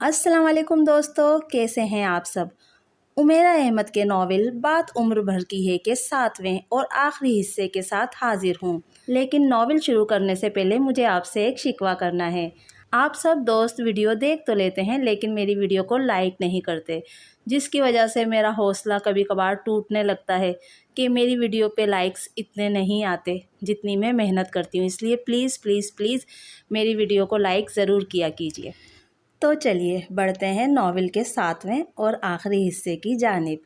अस्सलाम वालेकुम दोस्तों, कैसे हैं आप सब। उमेरा अहमद के नावल बात उम्र भर की है के 7वें और आखिरी हिस्से के साथ हाजिर हूँ। लेकिन नावल शुरू करने से पहले मुझे आपसे एक शिकवा करना है। आप सब दोस्त वीडियो देख तो लेते हैं लेकिन मेरी वीडियो को लाइक नहीं करते, जिसकी वजह से मेरा हौसला कभी कभार टूटने लगता है कि मेरी वीडियो पे लाइक्स इतने नहीं आते जितनी मैं मेहनत करती हूँ। इसलिए प्लीज़ प्लीज़ प्लीज़ मेरी वीडियो को लाइक ज़रूर किया कीजिए। तो चलिए बढ़ते हैं नावल के 7वें और आखिरी हिस्से की जानिब।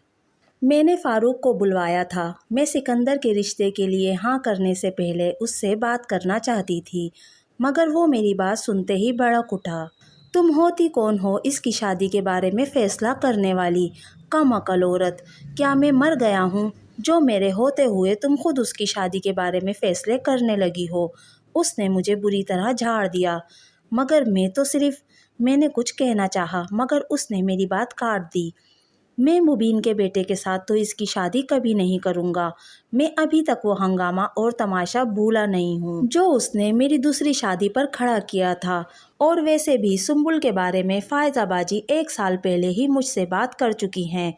मैंने फ़ारूक को बुलवाया था। मैं सिकंदर के रिश्ते के लिए हाँ करने से पहले उससे बात करना चाहती थी, मगर वो मेरी बात सुनते ही भड़क उठा। तुम होती कौन हो इसकी शादी के बारे में फ़ैसला करने वाली कम अकल औरत? क्या मैं मर गया हूँ जो मेरे होते हुए तुम खुद उसकी शादी के बारे में फ़ैसले करने लगी हो? उसने मुझे बुरी तरह झाड़ दिया, मगर मैंने कुछ कहना चाहा मगर उसने मेरी बात काट दी। मैं मुबीन के बेटे के साथ तो इसकी शादी कभी नहीं करूँगा। मैं अभी तक वो हंगामा और तमाशा भूला नहीं हूँ जो उसने मेरी दूसरी शादी पर खड़ा किया था। और वैसे भी सुम्बुल के बारे में फ़ायज़ा बाजी 1 साल पहले ही मुझसे बात कर चुकी हैं।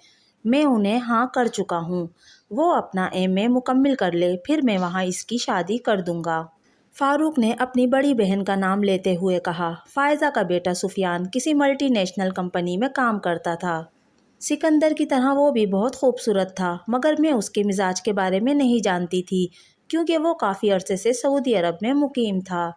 मैं उन्हें हाँ कर चुका हूँ। वो अपना एमए मुकम्मिल कर ले, फिर मैं वहाँ इसकी शादी कर दूँगा। फ़ारूक ने अपनी बड़ी बहन का नाम लेते हुए कहा। फ़ायज़ा का बेटा सुफियान किसी मल्टीनेशनल कंपनी में काम करता था। सिकंदर की तरह वो भी बहुत खूबसूरत था, मगर मैं उसके मिजाज के बारे में नहीं जानती थी क्योंकि वो काफ़ी अरसे से सऊदी अरब में मुकीम था।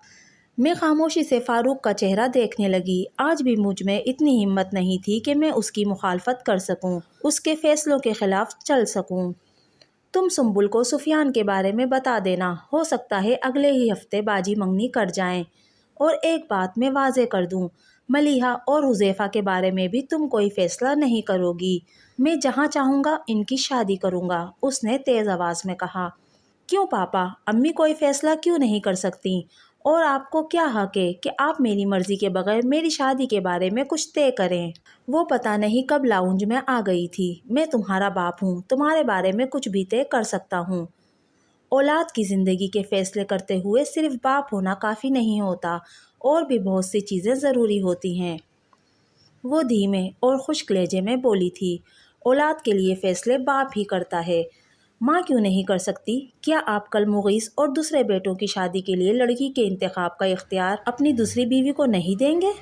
मैं खामोशी से फ़ारूक का चेहरा देखने लगी। आज भी मुझ में इतनी हिम्मत नहीं थी कि मैं उसकी मुखालफत कर सकूं, उसके फ़ैसलों के ख़िलाफ़ चल सकूं। तुम सुम्बुल को सुफियान के बारे में बता देना, हो सकता है अगले ही हफ्ते बाजी मंगनी कर जाएं। और एक बात मैं वाजे कर दूं, मलिहा और हुज़ैफ़ा के बारे में भी तुम कोई फ़ैसला नहीं करोगी। मैं जहां चाहूँगा इनकी शादी करूँगा, उसने तेज़ आवाज़ में कहा। क्यों पापा, अम्मी कोई फ़ैसला क्यों नहीं कर सकती? और आपको क्या हक है कि आप मेरी मर्ज़ी के बगैर मेरी शादी के बारे में कुछ तय करें? वो पता नहीं कब लाउंज में आ गई थी। मैं तुम्हारा बाप हूँ, तुम्हारे बारे में कुछ भी तय कर सकता हूँ। औलाद की ज़िंदगी के फ़ैसले करते हुए सिर्फ बाप होना काफ़ी नहीं होता, और भी बहुत सी चीज़ें ज़रूरी होती हैं। वो धीमे और खुश्क लहजे में बोली थी। औलाद के लिए फ़ैसले बाप ही करता है, माँ क्यों नहीं कर सकती? क्या आप कल मुगीस और दूसरे बेटों की शादी के लिए लड़की के इंतखाब का इख्तियार अपनी दूसरी बीवी को नहीं देंगे?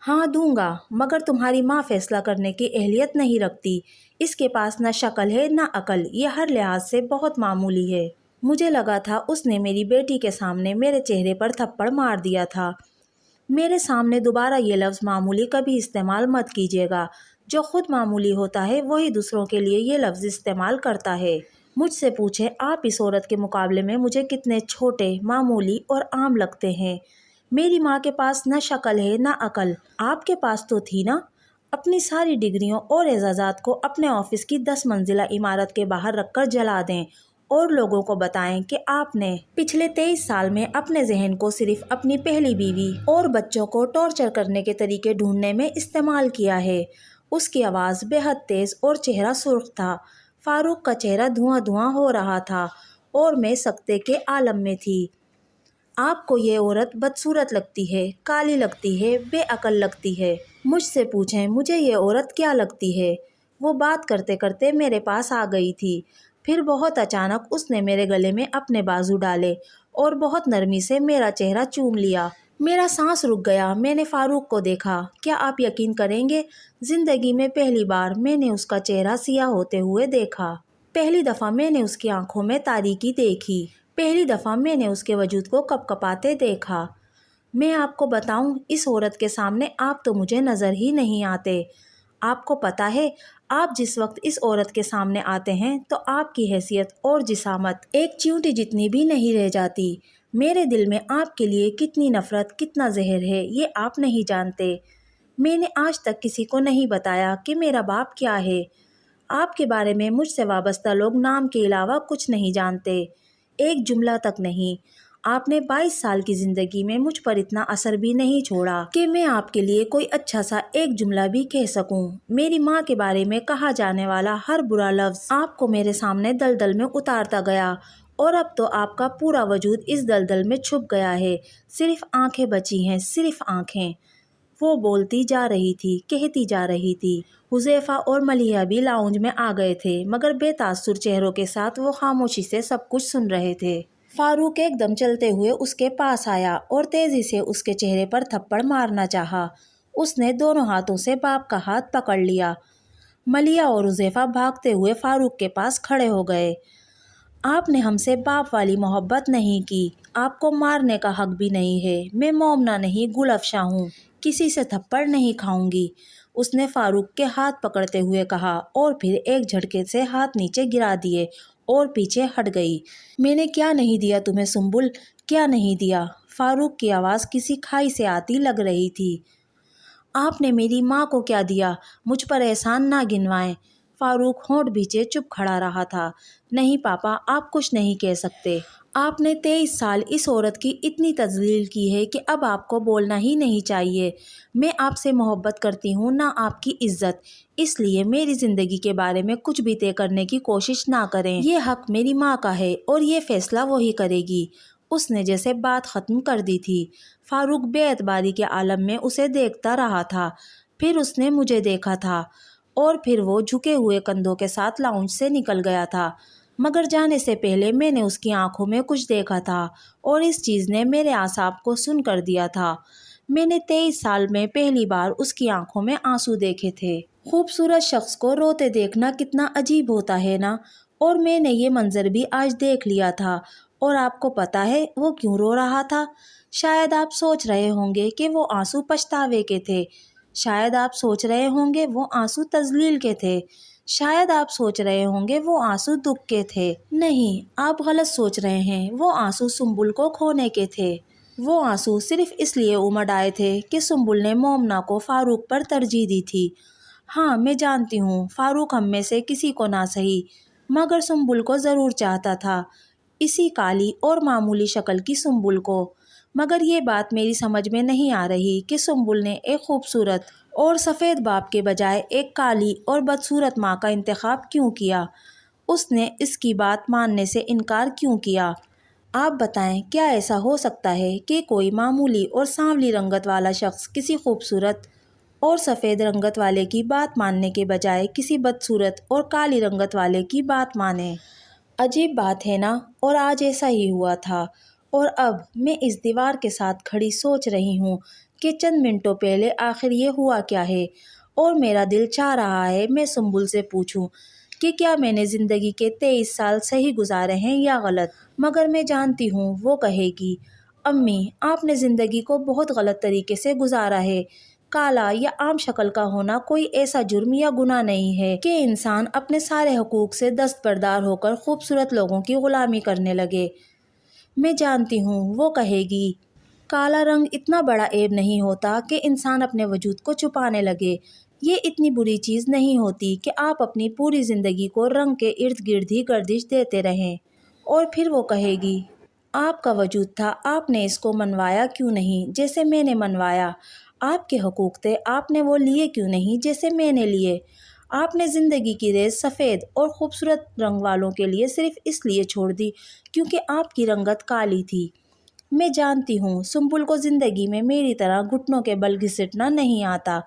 हाँ दूंगा, मगर तुम्हारी माँ फैसला करने की अहलियत नहीं रखती। इसके पास न शक्ल है न अकल, ये हर लिहाज से बहुत मामूली है। मुझे लगा था उसने मेरी बेटी के सामने मेरे चेहरे पर थप्पड़ मार दिया था। मेरे सामने दोबारा ये लफ्ज़ मामूली कभी इस्तेमाल मत कीजिएगा। जो खुद मामूली होता है वही दूसरों के लिए ये लफ्ज़ इस्तेमाल करता है। मुझसे पूछें आप इस औरत के मुकाबले में मुझे कितने छोटे, मामूली और आम लगते हैं। मेरी माँ के पास न शक्ल है न अकल, आपके पास तो थी ना। अपनी सारी डिग्रियों और एजाज़ात को अपने ऑफिस की 10 मंजिला इमारत के बाहर रखकर जला दें और लोगों को बताएं कि आपने पिछले 23 साल में अपने जहन को सिर्फ अपनी पहली बीवी और बच्चों को टॉर्चर करने के तरीके ढूंढने में इस्तेमाल किया है। उसकी आवाज़ बेहद तेज़ और चेहरा सुर्ख था। फ़ारूक का चेहरा धुआं धुआं हो रहा था और मैं सकते के आलम में थी। आपको ये औरत बदसूरत लगती है, काली लगती है, बेअकल लगती है। मुझसे पूछें मुझे ये औरत क्या लगती है। वो बात करते करते मेरे पास आ गई थी। फिर बहुत अचानक उसने मेरे गले में अपने बाजू डाले और बहुत नरमी से मेरा चेहरा चूम लिया। मेरा सांस रुक गया। मैंने फ़ारूक को देखा। क्या आप यकीन करेंगे, ज़िंदगी में पहली बार मैंने उसका चेहरा सियाह होते हुए देखा। पहली दफ़ा मैंने उसकी आंखों में तारीकी देखी। पहली दफ़ा मैंने उसके वजूद को कपकपाते देखा। मैं आपको बताऊं, इस औरत के सामने आप तो मुझे नज़र ही नहीं आते। आपको पता है, आप जिस वक्त इस औरत के सामने आते हैं तो आपकी हैसियत और जिसामत एक चींटी जितनी भी नहीं रह जाती। मेरे दिल में आपके लिए कितनी नफ़रत, कितना जहर है, ये आप नहीं जानते। मैंने आज तक किसी को नहीं बताया कि मेरा बाप क्या है। आपके बारे में मुझसे वाबस्ता लोग नाम के अलावा कुछ नहीं जानते, एक जुमला तक नहीं। आपने 22 साल की ज़िंदगी में मुझ पर इतना असर भी नहीं छोड़ा कि मैं आपके लिए कोई अच्छा सा एक जुमला भी कह सकूं। मेरी माँ के बारे में कहा जाने वाला हर बुरा लफ्ज़ आपको मेरे सामने दलदल में उतारता गया, और अब तो आपका पूरा वजूद इस दलदल में छुप गया है। सिर्फ आंखें बची हैं, सिर्फ आंखें। وہ بولتی جا رہی تھی، کہتی جا رہی تھی۔ حذیفہ اور ملیحہ بھی لاؤنج میں آ گئے تھے، مگر بے تاثر چہروں کے ساتھ وہ خاموشی سے سب کچھ سن رہے تھے۔ فاروق ایک دم چلتے ہوئے اس کے پاس آیا اور تیزی سے اس کے چہرے پر تھپڑ مارنا چاہا۔ اس نے دونوں ہاتھوں سے باپ کا ہاتھ پکڑ لیا۔ ملیحہ اور حذیفہ بھاگتے ہوئے فاروق کے پاس کھڑے ہو گئے۔ آپ نے ہم سے باپ والی محبت نہیں کی، آپ کو مارنے کا حق بھی نہیں ہے۔ میں مومنہ نہیں، گل افشاں ہوں، کسی سے تھپڑ نہیں کھاؤں گی، اس نے فاروق کے ہاتھ پکڑتے ہوئے کہا، اور پھر ایک جھٹکے سے ہاتھ نیچے گرا دیے اور پیچھے ہٹ گئی۔ میں نے کیا نہیں دیا تمہیں سنبل، کیا نہیں دیا؟ فاروق کی آواز کسی کھائی سے آتی لگ رہی تھی۔ آپ نے میری ماں کو کیا دیا؟ مجھ پر احسان نہ گنوائیں۔ فاروق ہونٹ بھیجے چپ کھڑا رہا تھا۔ نہیں پاپا، آپ کچھ نہیں کہہ سکتے۔ آپ نے 23 سال اس عورت کی اتنی تذلیل کی ہے کہ اب آپ کو بولنا ہی نہیں چاہیے۔ میں آپ سے محبت کرتی ہوں، نہ آپ کی عزت، اس لیے میری زندگی کے بارے میں کچھ بھی طے کرنے کی کوشش نہ کریں۔ یہ حق میری ماں کا ہے اور یہ فیصلہ وہی کرے گی۔ اس نے جیسے بات ختم کر دی تھی۔ فاروق بے اعتباری کے عالم میں اسے دیکھتا رہا تھا۔ پھر اس نے مجھے دیکھا تھا اور پھر وہ جھکے ہوئے کندھوں کے ساتھ لاؤنج سے نکل گیا تھا، مگر جانے سے پہلے میں نے اس کی آنکھوں میں کچھ دیکھا تھا اور اس چیز نے میرے اعصاب کو سن کر دیا تھا۔ میں نے 23 سال میں پہلی بار اس کی آنکھوں میں آنسو دیکھے تھے۔ خوبصورت شخص کو روتے دیکھنا کتنا عجیب ہوتا ہے نا، اور میں نے یہ منظر بھی آج دیکھ لیا تھا۔ اور آپ کو پتہ ہے وہ کیوں رو رہا تھا؟ شاید آپ سوچ رہے ہوں گے کہ وہ آنسو پچھتاوے کے تھے، شاید آپ سوچ رہے ہوں گے وہ آنسو تذلیل کے تھے، شاید آپ سوچ رہے ہوں گے وہ آنسو دکھ کے تھے۔ نہیں، آپ غلط سوچ رہے ہیں، وہ آنسو سنبل کو کھونے کے تھے۔ وہ آنسو صرف اس لیے امڑ آئے تھے کہ سنبل نے مومنہ کو فاروق پر ترجیح دی تھی۔ ہاں، میں جانتی ہوں فاروق ہم میں سے کسی کو نہ سہی، مگر سنبل کو ضرور چاہتا تھا، اسی کالی اور معمولی شکل کی سنبل کو۔ مگر یہ بات میری سمجھ میں نہیں آ رہی کہ سنبل نے ایک خوبصورت اور سفید باپ کے بجائے ایک کالی اور بدصورت ماں کا انتخاب کیوں کیا؟ اس نے اس کی بات ماننے سے انکار کیوں کیا؟ آپ بتائیں، کیا ایسا ہو سکتا ہے کہ کوئی معمولی اور سانولی رنگت والا شخص کسی خوبصورت اور سفید رنگت والے کی بات ماننے کے بجائے کسی بدصورت اور کالی رنگت والے کی بات مانے؟ عجیب بات ہے نا؟ اور آج ایسا ہی ہوا تھا۔ اور اب میں اس دیوار کے ساتھ کھڑی سوچ رہی ہوں کہ چند منٹوں پہلے آخر یہ ہوا کیا ہے، اور میرا دل چاہ رہا ہے میں سنبل سے پوچھوں کہ کیا میں نے زندگی کے 23 سال صحیح گزارے ہیں یا غلط، مگر میں جانتی ہوں وہ کہے گی، امی آپ نے زندگی کو بہت غلط طریقے سے گزارا ہے۔ کالا یا عام شکل کا ہونا کوئی ایسا جرم یا گناہ نہیں ہے کہ انسان اپنے سارے حقوق سے دستبردار ہو کر خوبصورت لوگوں کی غلامی کرنے لگے۔ میں جانتی ہوں وہ کہے گی، کالا رنگ اتنا بڑا عیب نہیں ہوتا کہ انسان اپنے وجود کو چھپانے لگے، یہ اتنی بری چیز نہیں ہوتی کہ آپ اپنی پوری زندگی کو رنگ کے ارد گرد ہی گردش دیتے رہیں۔ اور پھر وہ کہے گی، آپ کا وجود تھا، آپ نے اس کو منوایا کیوں نہیں جیسے میں نے منوایا؟ آپ کے حقوق تھے، آپ نے وہ لیے کیوں نہیں جیسے میں نے لیے؟ آپ نے زندگی کی ریس سفید اور خوبصورت رنگ والوں کے لیے صرف اس لیے چھوڑ دی کیونکہ آپ کی رنگت کالی تھی۔ میں جانتی ہوں سنبل کو زندگی میں میری طرح گھٹنوں کے بل گھسٹنا نہیں آتا،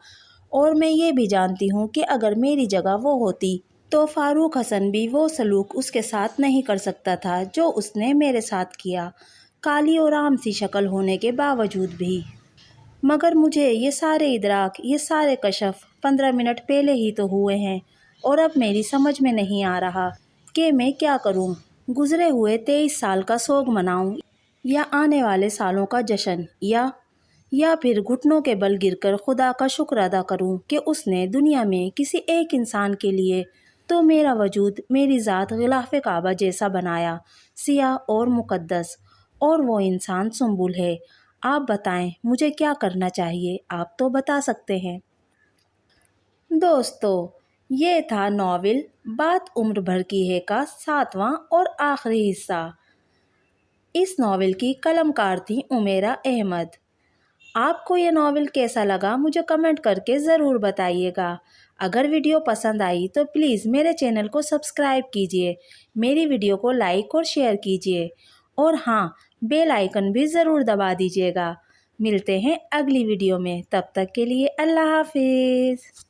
اور میں یہ بھی جانتی ہوں کہ اگر میری جگہ وہ ہوتی تو فاروق حسن بھی وہ سلوک اس کے ساتھ نہیں کر سکتا تھا جو اس نے میرے ساتھ کیا، کالی اور عام سی شکل ہونے کے باوجود بھی۔ مگر مجھے یہ سارے ادراک، یہ سارے کشف 15 منٹ پہلے ہی تو ہوئے ہیں، اور اب میری سمجھ میں نہیں آ رہا کہ میں کیا کروں۔ گزرے ہوئے 23 سال کا سوگ مناؤں یا آنے والے سالوں کا جشن، یا پھر گھٹنوں کے بل گر کر خدا کا شکر ادا کروں کہ اس نے دنیا میں کسی ایک انسان کے لیے تو میرا وجود، میری ذات غلاف کعبہ جیسا بنایا، سیاہ اور مقدس، اور وہ انسان سنبل ہے۔ آپ بتائیں مجھے کیا کرنا چاہیے؟ آپ تو بتا سکتے ہیں۔ دوستو، یہ تھا ناول بات عمر بھر کی ہے کا 7واں اور آخری حصہ۔ اس ناول کی قلم کار تھی عمیرہ احمد۔ آپ کو یہ ناول کیسا لگا مجھے کمنٹ کر کے ضرور بتائیے گا۔ اگر ویڈیو پسند آئی تو پلیز میرے چینل کو سبسکرائب کیجیے، میری ویڈیو کو لائک اور شیئر کیجیے، اور ہاں، بیل آئیکن بھی ضرور دبا دیجیے گا ملتے ہیں اگلی ویڈیو میں، تب تک کے لیے اللہ حافظ۔